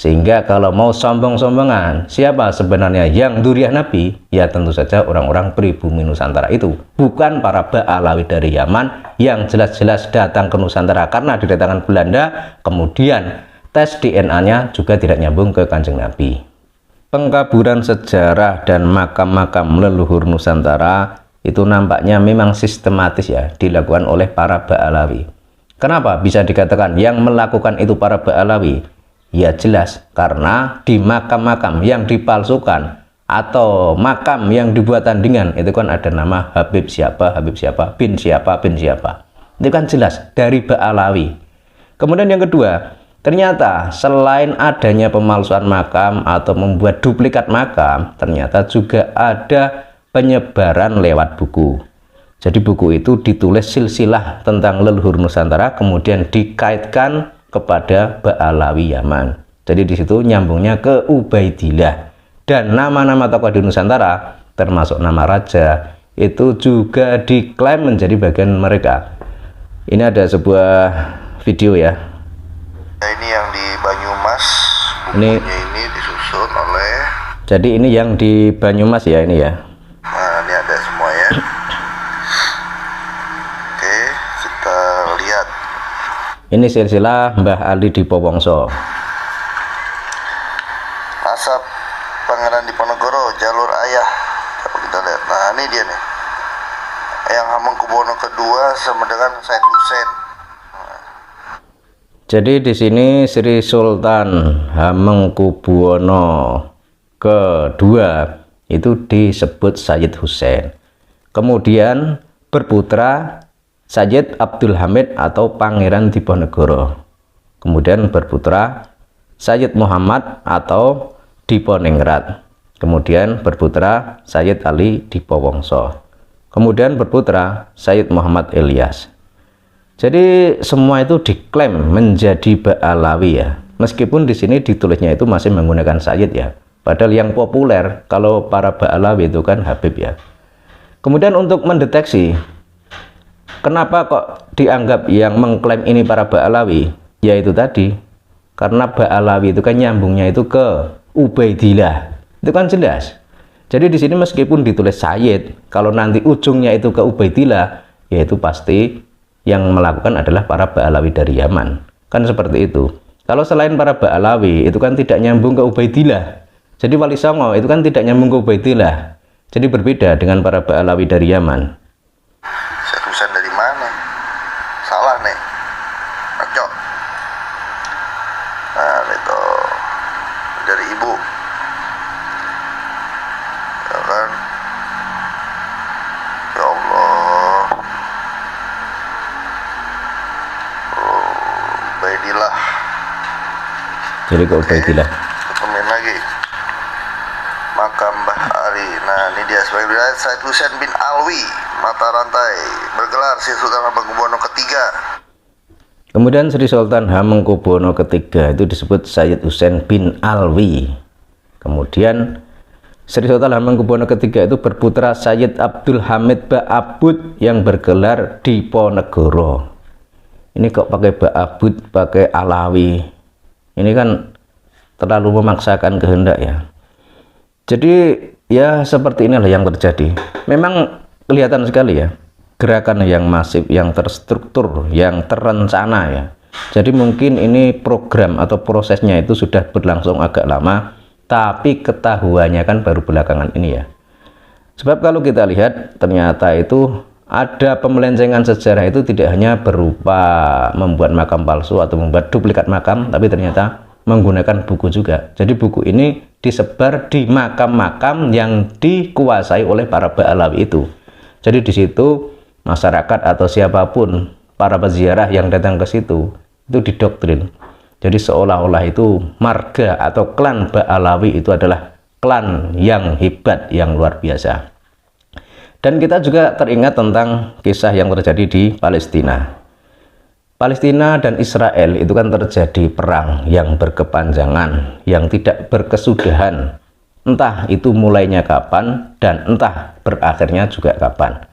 Sehingga kalau mau sombong-sombongan, siapa sebenarnya yang duriah Nabi? Ya tentu saja orang-orang pribumi Nusantara itu. Bukan para Ba'alawi dari Yaman yang jelas-jelas datang ke Nusantara karena didatangkan Belanda, kemudian tes DNA-nya juga tidak nyambung ke Kanjeng Nabi. Pengkaburan sejarah dan makam-makam leluhur Nusantara itu nampaknya memang sistematis ya dilakukan oleh para Ba'alawi. Kenapa bisa dikatakan yang melakukan itu para Ba'alawi? Ya jelas karena di makam-makam yang dipalsukan atau makam yang dibuat tandingan itu kan ada nama Habib siapa, bin siapa, bin siapa. Itu kan jelas dari Ba'alawi. Kemudian yang kedua, ternyata selain adanya pemalsuan makam atau membuat duplikat makam, ternyata juga ada penyebaran lewat buku. Jadi buku itu ditulis silsilah tentang leluhur Nusantara kemudian dikaitkan kepada Ba'alawi Yaman. Jadi di situ nyambungnya ke Ubaidillah dan nama-nama tokoh di Nusantara termasuk nama raja itu juga diklaim menjadi bagian mereka. Ini ada sebuah video ya. Ini yang di Banyumas, bukunya ini disusun oleh. Jadi ini yang di Banyumas ya ini ya. Nah ini ada semua ya. Oke, kita lihat. Ini silsilah Mbah Ali Dipowongso. Asap Pangeran Diponegoro, jalur ayah. Coba kita lihat. Nah ini dia nih. Yang Hamengkubuwono kedua sama dengan Said Husain. Jadi di sini Sri Sultan Hamengkubuwono kedua itu disebut Sayyid Husain. Kemudian berputra Sayyid Abdul Hamid atau Pangeran Diponegoro. Kemudian berputra Sayyid Muhammad atau Diponingrat. Kemudian berputra Sayyid Ali Dipowongso. Kemudian berputra Sayyid Muhammad Ilyas. Jadi semua itu diklaim menjadi Ba'alawi ya. Meskipun di sini ditulisnya itu masih menggunakan Sayyid ya. Padahal yang populer kalau para Ba'alawi itu kan Habib ya. Kemudian untuk mendeteksi kenapa kok dianggap yang mengklaim ini para Ba'alawi? Yaitu tadi, karena Ba'alawi itu kan nyambungnya itu ke Ubaidillah. Itu kan jelas. Jadi di sini meskipun ditulis Sayyid, kalau nanti ujungnya itu ke Ubaidillah, yaitu pasti yang melakukan adalah para Ba'alawi dari Yaman. Kan seperti itu. Kalau selain para Ba'alawi, itu kan tidak nyambung ke Ubaidillah. Jadi Wali Songo itu kan tidak nyambung ke Ubaidillah. Jadi berbeda dengan para Ba'alawi dari Yaman. Tulisan dari mana? Salah nih. Acok. Nah itu dari ibu. Ya kan? Ya Allah. Ubaidillah. Jadi ke Ubaidillah. Ketemuin lagi. Makam Mbah Ali. Nah ini dia sebagai wilayah Said Husain bin Alwi mata rantai bergelar Sri Sultan Hamengkubuwono ketiga. Kemudian Sri Sultan Hamengkubuwono ketiga itu disebut Sayyid Husain bin Alwi. Kemudian Sri Sultan Hamengkubuwono ketiga itu berputra Sayyid Abdul Hamid Ba'abud yang bergelar Diponegoro. Ini kok pakai Ba'abud, pakai Alawi. Ini kan terlalu memaksakan kehendak ya. Jadi ya seperti inilah yang terjadi. Memang kelihatan sekali ya gerakan yang masif, yang terstruktur, yang terencana ya. Jadi mungkin ini program atau prosesnya itu sudah berlangsung agak lama, tapi ketahuannya kan baru belakangan ini ya. Sebab kalau kita lihat ternyata itu ada pemelencengan sejarah itu tidak hanya berupa membuat makam palsu atau membuat duplikat makam, tapi ternyata menggunakan buku juga. Jadi buku ini disebar di makam-makam yang dikuasai oleh para Ba'alawi itu. Jadi di situ masyarakat atau siapapun para peziarah yang datang ke situ itu didoktrin. Jadi seolah-olah itu marga atau klan Ba'alawi itu adalah klan yang hebat, yang luar biasa. Dan kita juga teringat tentang kisah yang terjadi di Palestina. Palestina dan Israel itu kan terjadi perang yang berkepanjangan, yang tidak berkesudahan. Entah itu mulainya kapan dan entah berakhirnya juga kapan.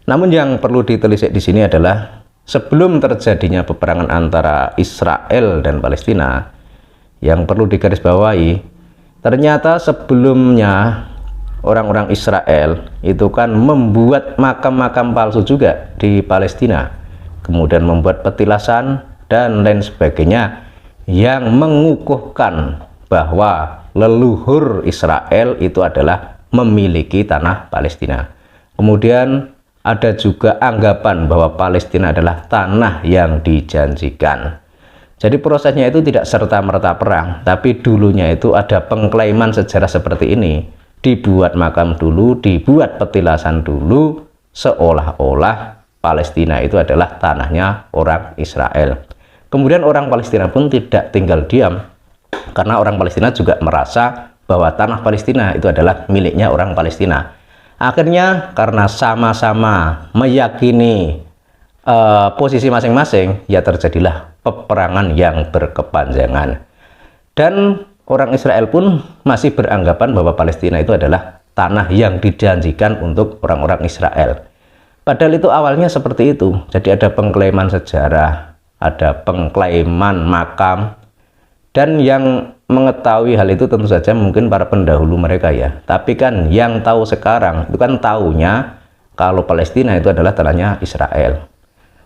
Namun yang perlu ditelisik di sini adalah sebelum terjadinya peperangan antara Israel dan Palestina, yang perlu digarisbawahi, ternyata sebelumnya orang-orang Israel itu kan membuat makam-makam palsu juga di Palestina, kemudian membuat petilasan dan lain sebagainya yang mengukuhkan bahwa leluhur Israel itu adalah memiliki tanah Palestina. Kemudian ada juga anggapan bahwa Palestina adalah tanah yang dijanjikan. Jadi prosesnya itu tidak serta-merta perang, tapi dulunya itu ada pengklaiman sejarah seperti ini. Dibuat makam dulu, dibuat petilasan dulu, seolah-olah Palestina itu adalah tanahnya orang Israel. Kemudian orang Palestina pun tidak tinggal diam, karena orang Palestina juga merasa bahwa tanah Palestina itu adalah miliknya orang Palestina. Akhirnya karena sama-sama meyakini posisi masing-masing, ya terjadilah peperangan yang berkepanjangan. Dan orang Israel pun masih beranggapan bahwa Palestina itu adalah tanah yang dijanjikan untuk orang-orang Israel. Padahal itu awalnya seperti itu. Jadi ada pengklaiman sejarah, ada pengklaiman makam, dan yang mengetahui hal itu tentu saja mungkin para pendahulu mereka ya. Tapi kan yang tahu sekarang itu kan taunya kalau Palestina itu adalah tanahnya Israel.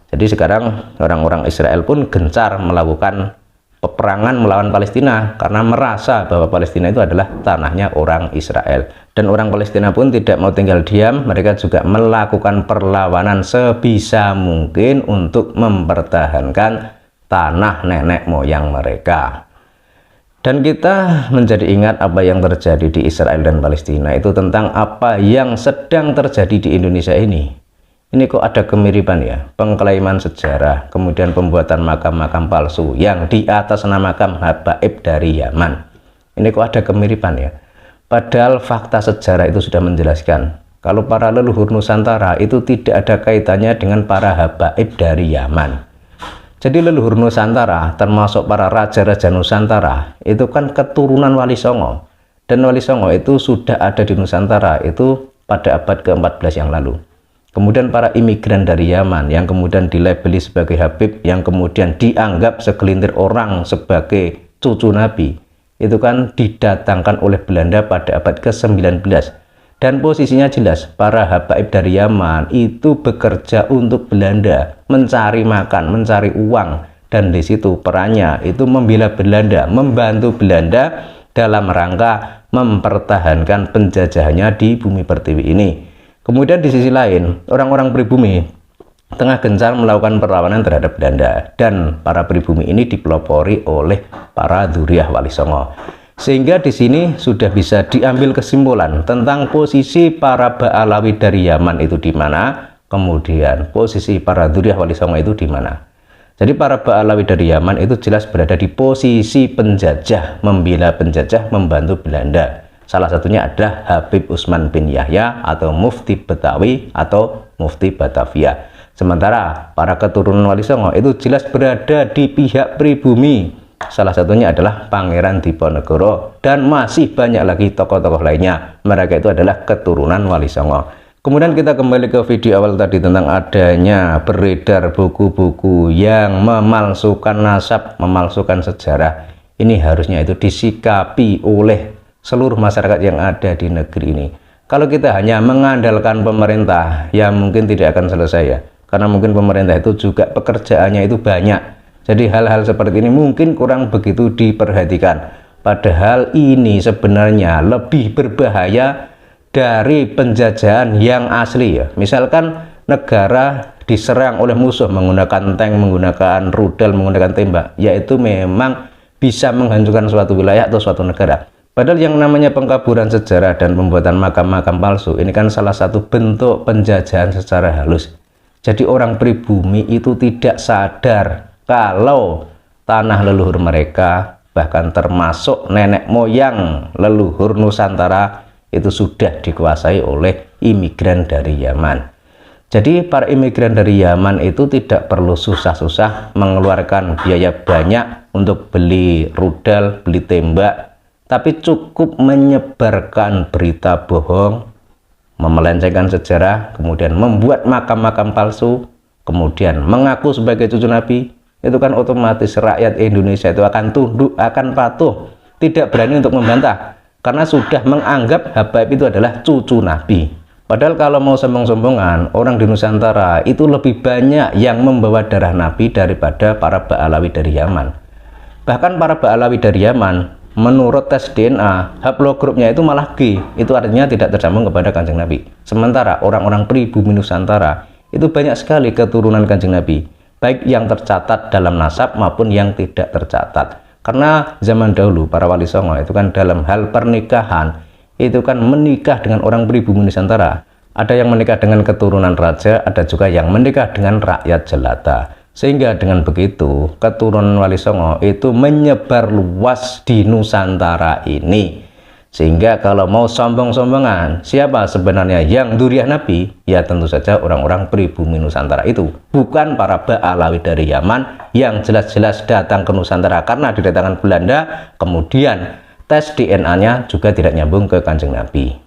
Jadi sekarang orang-orang Israel pun gencar melakukan peperangan melawan Palestina karena merasa bahwa Palestina itu adalah tanahnya orang Israel. Dan orang Palestina pun tidak mau tinggal diam, mereka juga melakukan perlawanan sebisa mungkin untuk mempertahankan tanah nenek moyang mereka. Dan kita menjadi ingat apa yang terjadi di Israel dan Palestina itu tentang apa yang sedang terjadi di Indonesia ini. Ini kok ada kemiripan ya, pengklaiman sejarah, kemudian pembuatan makam-makam palsu yang di atas namakan habaib dari Yaman. Ini kok ada kemiripan ya. Padahal fakta sejarah itu sudah menjelaskan kalau para leluhur Nusantara itu tidak ada kaitannya dengan para habaib dari Yaman. Jadi leluhur Nusantara termasuk para raja-raja Nusantara itu kan keturunan Wali Songo. Dan Wali Songo itu sudah ada di Nusantara itu pada abad ke-14 yang lalu. Kemudian para imigran dari Yaman yang kemudian dilabeli sebagai Habib, yang kemudian dianggap segelintir orang sebagai cucu Nabi, itu kan didatangkan oleh Belanda pada abad ke-19. Dan posisinya jelas, para habaib dari Yaman itu bekerja untuk Belanda, mencari makan, mencari uang. Dan di situ perannya itu membela Belanda, membantu Belanda dalam rangka mempertahankan penjajahannya di bumi pertiwi ini. Kemudian di sisi lain, orang-orang pribumi tengah gencar melakukan perlawanan terhadap Belanda, dan para pribumi ini dipelopori oleh para dzurriyyah Wali Songo. Sehingga di sini sudah bisa diambil kesimpulan tentang posisi para Ba'alawi dari Yaman itu di mana, kemudian posisi para dzurriyyah Wali Songo itu di mana. Jadi para Ba'alawi dari Yaman itu jelas berada di posisi penjajah, membela penjajah, membantu Belanda. Salah satunya adalah Habib Utsman bin Yahya atau Mufti Betawi atau Mufti Batavia. Sementara para keturunan Wali Songo itu jelas berada di pihak pribumi. Salah satunya adalah Pangeran Diponegoro, dan masih banyak lagi tokoh-tokoh lainnya. Mereka itu adalah keturunan Wali Songo. Kemudian kita kembali ke video awal tadi tentang adanya beredar buku-buku yang memalsukan nasab, memalsukan sejarah. Ini harusnya itu disikapi oleh seluruh masyarakat yang ada di negeri ini. Kalau kita hanya mengandalkan pemerintah, ya mungkin tidak akan selesai ya. Karena mungkin pemerintah itu juga pekerjaannya itu banyak. Jadi hal-hal seperti ini mungkin kurang begitu diperhatikan. Padahal ini sebenarnya lebih berbahaya dari penjajahan yang asli ya. Misalkan negara diserang oleh musuh menggunakan tank, menggunakan rudal, menggunakan tembak, yaitu memang bisa menghancurkan suatu wilayah atau suatu negara. Padahal yang namanya pengkaburan sejarah dan pembuatan makam-makam palsu ini kan salah satu bentuk penjajahan secara halus. Jadi orang pribumi itu tidak sadar kalau tanah leluhur mereka, bahkan termasuk nenek moyang leluhur Nusantara, itu sudah dikuasai oleh imigran dari Yaman. Jadi para imigran dari Yaman itu tidak perlu susah-susah mengeluarkan biaya banyak untuk beli rudal, beli tembak, tapi cukup menyebarkan berita bohong, memelencengkan sejarah, kemudian membuat makam-makam palsu, kemudian mengaku sebagai cucu Nabi. itu kan otomatis rakyat Indonesia itu akan tunduk, akan patuh, tidak berani untuk membantah, karena sudah menganggap Habaib itu adalah cucu Nabi. Padahal kalau mau sombong-sombongan, orang di Nusantara itu lebih banyak yang membawa darah Nabi daripada para Ba'alawi dari Yaman. Bahkan para Ba'alawi dari Yaman, menurut tes DNA, haplogrupnya itu malah G, itu artinya tidak tersambung kepada Kanjeng Nabi. Sementara orang-orang pribumi Nusantara itu banyak sekali keturunan Kanjeng Nabi, baik yang tercatat dalam nasab maupun yang tidak tercatat. Karena zaman dahulu para wali songo itu kan dalam hal pernikahan itu kan menikah dengan orang pribumi Nusantara. Ada yang menikah dengan keturunan raja, ada juga yang menikah dengan rakyat jelata. Sehingga dengan begitu keturunan Wali Songo itu menyebar luas di Nusantara ini. Sehingga kalau mau sombong-sombongan, siapa sebenarnya yang duriah Nabi? Ya tentu saja orang-orang pribumi Nusantara itu, bukan para Ba'alawi dari Yaman yang jelas-jelas datang ke Nusantara karena didatangkan Belanda, kemudian tes DNA-nya juga tidak nyambung ke Kanjeng Nabi.